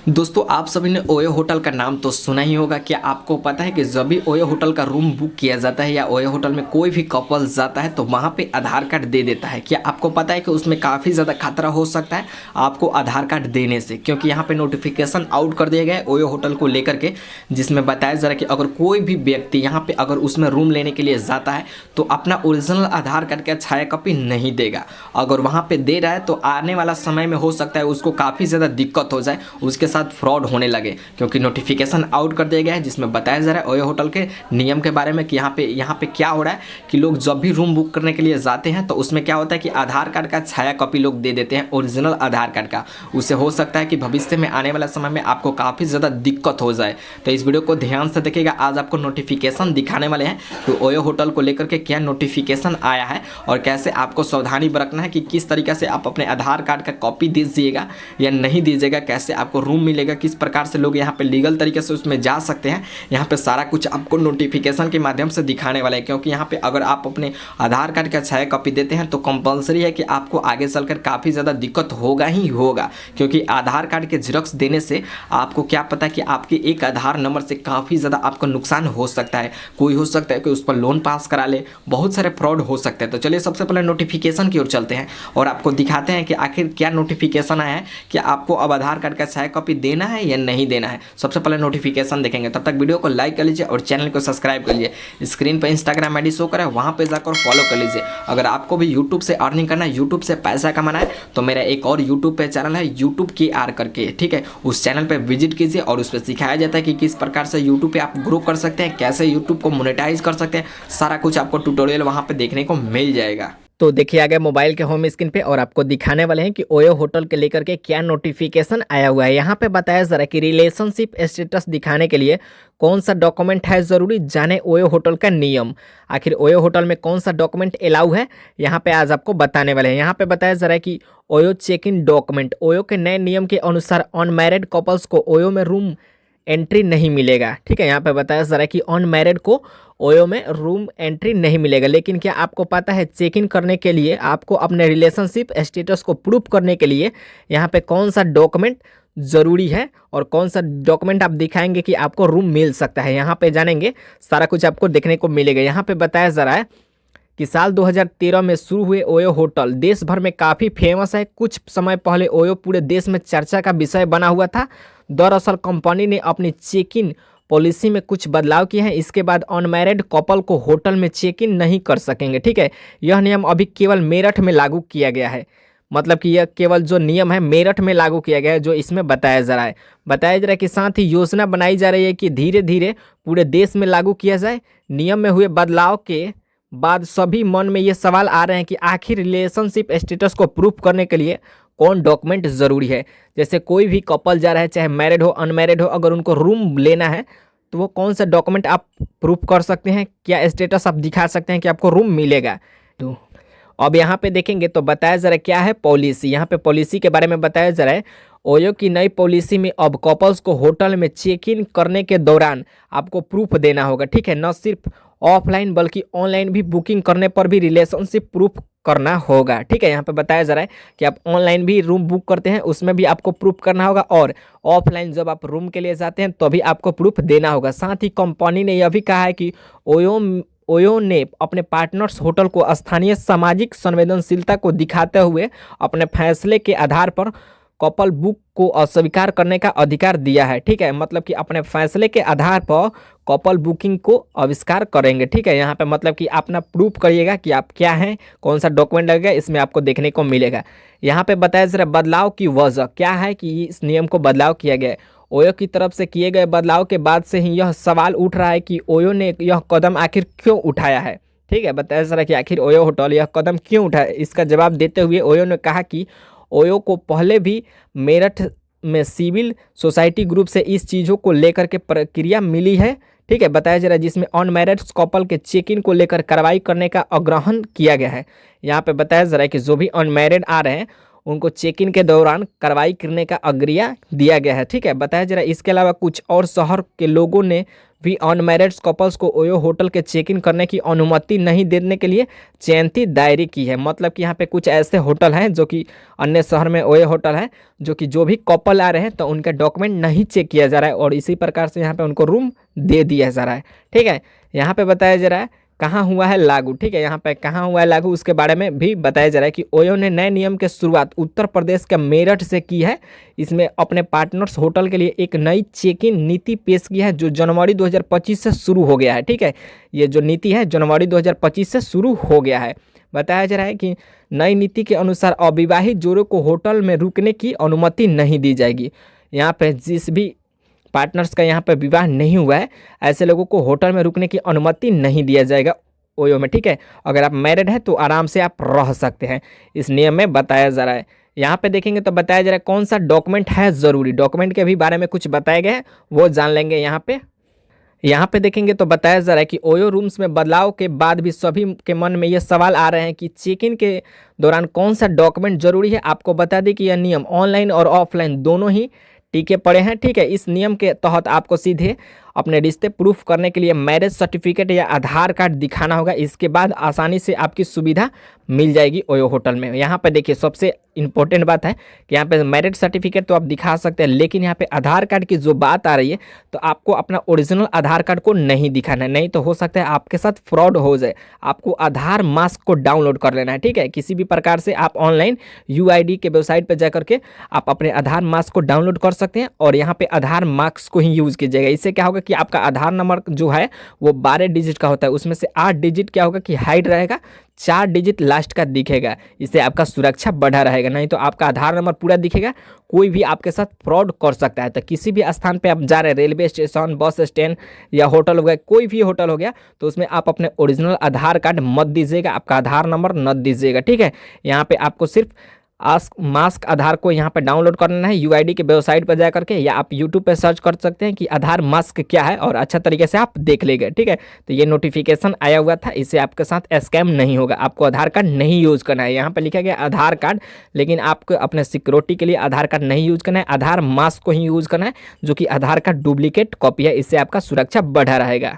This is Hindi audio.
दोस्तों आप सभी ने ओयो होटल का नाम तो सुना ही होगा। क्या आपको पता है कि जब भी ओयो होटल का रूम बुक किया जाता है या ओयो होटल में कोई भी कपल जाता है तो वहाँ पे आधार कार्ड दे देता है। क्या आपको पता है कि उसमें काफ़ी ज़्यादा खतरा हो सकता है आपको आधार कार्ड देने से, क्योंकि यहाँ पे नोटिफिकेशन आउट कर दिया गया है ओयो होटल को लेकर के, जिसमें बताया जा रहा है कि अगर कोई भी व्यक्ति यहाँ पे अगर उसमें रूम लेने के लिए जाता है तो अपना ओरिजिनल आधार कार्ड का छाया कॉपी नहीं देगा। अगर वहाँ पे दे रहा है तो आने वाला समय में हो सकता है उसको काफ़ी ज़्यादा दिक्कत हो जाए, उसके साथ फ्रॉड होने लगे, क्योंकि नोटिफिकेशन आउट कर दिया गया है जिसमें बताया जा रहा है ओयो होटल के नियम के बारे में कि यहाँ पे क्या हो रहा है कि लोग जब भी रूम बुक करने के लिए जाते हैं तो उसमें क्या होता है कि आधार कार्ड का छाया कॉपी लोग दे देते हैं, ओरिजिनल आधार कार्ड का। उससे हो सकता है कि भविष्य में आने वाला समय में आपको काफ़ी ज़्यादा दिक्कत हो जाए। तो इस वीडियो को ध्यान से देखिएगा। आज आपको नोटिफिकेशन दिखाने वाले हैं कि ओयो होटल को लेकर के क्या नोटिफिकेशन आया है और कैसे आपको सावधानी बरतना है कि किस तरीके से आप अपने आधार कार्ड का कॉपी दीजिएगा या नहीं दीजिएगा, कैसे आपको रूम मिलेगा, किस प्रकार से लोग यहाँ पे लीगल तरीके से उसमें जा सकते हैं। यहाँ पे सारा कुछ आपको नोटिफिकेशन के माध्यम से दिखाने वाला है, क्योंकि यहाँ पे अगर आप अपने आधार कार्ड का छाया कॉपी देते हैं तो कंपलसरी है कि आपको आगे चलकर काफ़ी ज़्यादा दिक्कत होगा ही होगा, क्योंकि आधार कार्ड के जेरॉक्स देने से आपको क्या पता कि आपके एक आधार नंबर से काफ़ी ज़्यादा आपको नुकसान हो सकता है। कोई हो सकता है कि उस पर लोन पास करा ले, बहुत सारे फ्रॉड हो सकते हैं। तो चलिए सबसे पहले नोटिफिकेशन की ओर चलते हैं और आपको दिखाते हैं कि आखिर क्या नोटिफिकेशन आया है, कि आपको अब आधार कार्ड का छाया कॉपी देना है या नहीं देना है। सबसे पहले नोटिफिकेशन देखेंगे, तब तक वीडियो को लाइक कर लीजिए और चैनल को सब्सक्राइब कर लीजिए। स्क्रीन पर इंस्टाग्राम आईडी शो करें, वहाँ पे जाकर फॉलो कर लीजिए। अगर आपको भी यूट्यूब से अर्निंग करना है, यूट्यूब से पैसा कमाना है, तो मेरा एक और यूट्यूब पे चैनल है यूट्यूब की आर करके, ठीक है। उस चैनल पर विजिट कीजिए और उस पर सिखाया जाता है कि किस प्रकार से यूट्यूब पे आप ग्रो कर सकते हैं, कैसे यूट्यूब को मोनेटाइज कर सकते हैं। सारा कुछ आपको ट्यूटोरियल वहाँ पे देखने को मिल जाएगा। तो देखिए आ गया मोबाइल के होम स्क्रीन पे और आपको दिखाने वाले हैं कि ओयो होटल के लेकर के क्या नोटिफिकेशन आया हुआ है। यहाँ पे बताया जरा कि रिलेशनशिप स्टेटस दिखाने के लिए कौन सा डॉक्यूमेंट है ज़रूरी, जाने ओयो होटल का नियम। आखिर ओयो होटल में कौन सा डॉक्यूमेंट अलाउ है, यहाँ पे आज आपको बताने वाले हैं। यहाँ पे बताया जरा कि OYO check in document, OYO के नए नियम के अनुसार अनमैरिड कपल्स को ओयो में रूम एंट्री नहीं मिलेगा, ठीक है। यहाँ पे बताया जरा कि अनमैरिड को ओयो में रूम एंट्री नहीं मिलेगा। लेकिन क्या आपको पता है चेक इन करने के लिए आपको अपने रिलेशनशिप स्टेटस को प्रूफ करने के लिए यहाँ पे कौन सा डॉक्यूमेंट ज़रूरी है और कौन सा डॉक्यूमेंट आप दिखाएंगे कि आपको रूम मिल सकता है, यहाँ पे जानेंगे। सारा कुछ आपको देखने को मिलेगा। यहाँ पे बताया जा रहा है कि साल 2013 में शुरू हुए ओयो होटल देश भर में काफ़ी फेमस है। कुछ समय पहले ओयो पूरे देश में चर्चा का विषय बना हुआ था। दरअसल कंपनी ने अपनी चेक इन पॉलिसी में कुछ बदलाव किए हैं। इसके बाद अनमैरिड कपल को होटल में चेक इन नहीं कर सकेंगे, ठीक है। यह नियम अभी केवल मेरठ में लागू किया गया है, मतलब कि यह केवल जो नियम है मेरठ में लागू किया गया है, जो इसमें बताया जा रहा है। बताया जा रहा है कि साथ ही योजना बनाई जा रही है कि धीरे धीरे पूरे देश में लागू किया जाए। नियम में हुए बदलाव के बाद सभी मन में ये सवाल आ रहे हैं कि आखिर रिलेशनशिप स्टेटस को प्रूफ करने के लिए कौन डॉक्यूमेंट ज़रूरी है। जैसे कोई भी कपल जा रहा है, चाहे मैरिड हो अनमैरिड हो, अगर उनको रूम लेना है तो वो कौन सा डॉक्यूमेंट आप प्रूफ कर सकते हैं, क्या स्टेटस आप दिखा सकते हैं कि आपको रूम मिलेगा। तो अब यहाँ पे देखेंगे तो बताया जा रहा है क्या है पॉलिसी। यहाँ पे पॉलिसी के बारे में बताया जा रहा है। ओयो की नई पॉलिसी में अब कपल्स को होटल में चेक इन करने के दौरान आपको प्रूफ देना होगा, ठीक है। न सिर्फ ऑफलाइन बल्कि ऑनलाइन भी बुकिंग करने पर भी रिलेशनशिप प्रूफ करना होगा, ठीक है। यहाँ पे बताया जा रहा है कि आप ऑनलाइन भी रूम बुक करते हैं उसमें भी आपको प्रूफ करना होगा, और ऑफलाइन जब आप रूम के लिए जाते हैं तो भी आपको प्रूफ देना होगा। साथ ही कंपनी ने यह भी कहा है कि ओयो ने अपने पार्टनर्स होटल को स्थानीय सामाजिक संवेदनशीलता को दिखाते हुए अपने फैसले के आधार पर कपल बुक को अस्वीकार करने का अधिकार दिया है, ठीक है। मतलब कि अपने फैसले के आधार पर कपल बुकिंग को आविष्कार करेंगे, ठीक है। यहाँ पे मतलब कि अपना प्रूफ करिएगा कि आप क्या हैं, कौन सा डॉक्यूमेंट लगेगा, इसमें आपको देखने को मिलेगा। यहाँ पे बताया जरा बदलाव की वजह क्या है कि इस नियम को बदलाव किया गया है। ओयो की तरफ से किए गए बदलाव के बाद से ही यह सवाल उठ रहा है कि ओयो ने यह कदम आखिर क्यों उठाया है, ठीक है। बताया जा रहा है कि आखिर ओयो होटल यह कदम क्यों उठाया। इसका जवाब देते हुए ओयो ने कहा कि ओयो को पहले भी मेरठ में सिविल सोसाइटी ग्रुप से इस चीज़ों को लेकर के प्रक्रिया मिली है, ठीक है। बताया जा रहा है जिसमें अनमैरिड कपल के चेक इन को लेकर कार्रवाई करने का आग्रहण किया गया है। यहाँ पे बताया जा रहा है कि जो भी अनमैरिड आ रहे हैं उनको चेक इन के दौरान कार्रवाई करने का आज्ञा दिया गया है। ठीक है, बताया जा रहा है इसके अलावा कुछ और शहर के लोगों ने भी अनमैरिड कपल्स को ओयो होटल के चेक इन करने की अनुमति नहीं देने के लिए चेतावनी दायर की है। मतलब कि यहाँ पे कुछ ऐसे होटल हैं जो कि अन्य शहर में ओयो होटल है, जो कि जो भी कपल आ रहे हैं तो उनका डॉक्यूमेंट नहीं चेक किया जा रहा है और इसी प्रकार से यहाँ पे उनको रूम दे दिया जा रहा है। ठीक है, यहाँ पे बताया जा रहा है कहाँ हुआ है लागू। ठीक है, यहाँ पे कहाँ हुआ है लागू उसके बारे में भी बताया जा रहा है कि ओयो ने नए नियम की शुरुआत उत्तर प्रदेश के मेरठ से की है। इसमें अपने पार्टनर्स होटल के लिए एक नई चेक इन नीति पेश की है जो जनवरी 2025 से शुरू हो गया है। ठीक है, ये जो नीति है जनवरी 2025 से शुरू हो गया है। बताया जा रहा है कि नई नीति के अनुसार अविवाहित जोड़ों को होटल में रुकने की अनुमति नहीं दी जाएगी। यहाँ पे जिस भी पार्टनर्स का यहाँ पे विवाह नहीं हुआ है ऐसे लोगों को होटल में रुकने की अनुमति नहीं दिया जाएगा ओयो में। ठीक है, अगर आप मैरिड हैं तो आराम से आप रह सकते हैं, इस नियम में बताया जा रहा है। यहाँ पे देखेंगे तो बताया जा रहा है कौन सा डॉक्यूमेंट है ज़रूरी, डॉक्यूमेंट के भी बारे में कुछ बताया गया है वो जान लेंगे। यहाँ पे देखेंगे तो बताया जा रहा है कि ओयो रूम्स में बदलाव के बाद भी सभी के मन में ये सवाल आ रहे हैं कि चेक इन के दौरान कौन सा डॉक्यूमेंट जरूरी है। आपको बता दें कि यह नियम ऑनलाइन और ऑफलाइन दोनों ही टीके पड़े हैं। ठीक है, इस नियम के तहत आपको सीधे अपने रिश्ते प्रूफ करने के लिए मैरिज सर्टिफिकेट या आधार कार्ड दिखाना होगा। इसके बाद आसानी से आपकी सुविधा मिल जाएगी ओयो होटल में। यहाँ पे देखिए सबसे इंपॉर्टेंट बात है कि यहाँ पे मैरिज सर्टिफिकेट तो आप दिखा सकते हैं, लेकिन यहाँ पे आधार कार्ड की जो बात आ रही है तो आपको अपना ओरिजिनल आधार कार्ड को नहीं दिखाना है, नहीं तो हो सकता है आपके साथ फ्रॉड हो जाए। आपको आधार मास्क को डाउनलोड कर लेना है। ठीक है, किसी भी प्रकार से आप ऑनलाइन यूआईडी के वेबसाइट पर जाकर के आप अपने आधार मास्क को डाउनलोड कर सकते हैं और यहाँ पे आधार मास्क को ही यूज़ कीजिएगा। इससे क्या होगा कि आपका आधार नंबर जो है वो 12 डिजिट का होता है, उसमें से 8 डिजिट क्या होगा कि हाइड रहेगा, 4 डिजिट लास्ट का दिखेगा। इससे आपका सुरक्षा बढ़ा रहेगा, नहीं तो आपका आधार नंबर पूरा दिखेगा, कोई भी आपके साथ फ्रॉड कर सकता है। तो किसी भी स्थान पे आप जा रहे हैं, रेलवे स्टेशन, बस स्टैंड या होटल हो गया, कोई भी होटल हो गया, तो उसमें आप अपने ओरिजिनल आधार कार्ड मत दीजिएगा, आपका आधार नंबर मत दीजिएगा। ठीक है, यहाँ पे आपको सिर्फ मास्क आधार को यहाँ पे डाउनलोड करना है यूआईडी के वेबसाइट पर जा करके, या आप यूट्यूब पे सर्च कर सकते हैं कि आधार मास्क क्या है और अच्छा तरीके से आप देख लेंगे। ठीक है, तो ये नोटिफिकेशन आया हुआ था, इससे आपके साथ स्कैम नहीं होगा। आपको आधार कार्ड नहीं यूज़ करना है, यहाँ पे लिखा गया आधार कार्ड, लेकिन आपको अपने सिक्योरिटी के लिए आधार कार्ड नहीं यूज़ करना है, आधार मास्क को ही यूज़ करना है जो कि आधार कार्ड डुप्लीकेट कॉपी है। इससे आपका सुरक्षा बढ़ा रहेगा।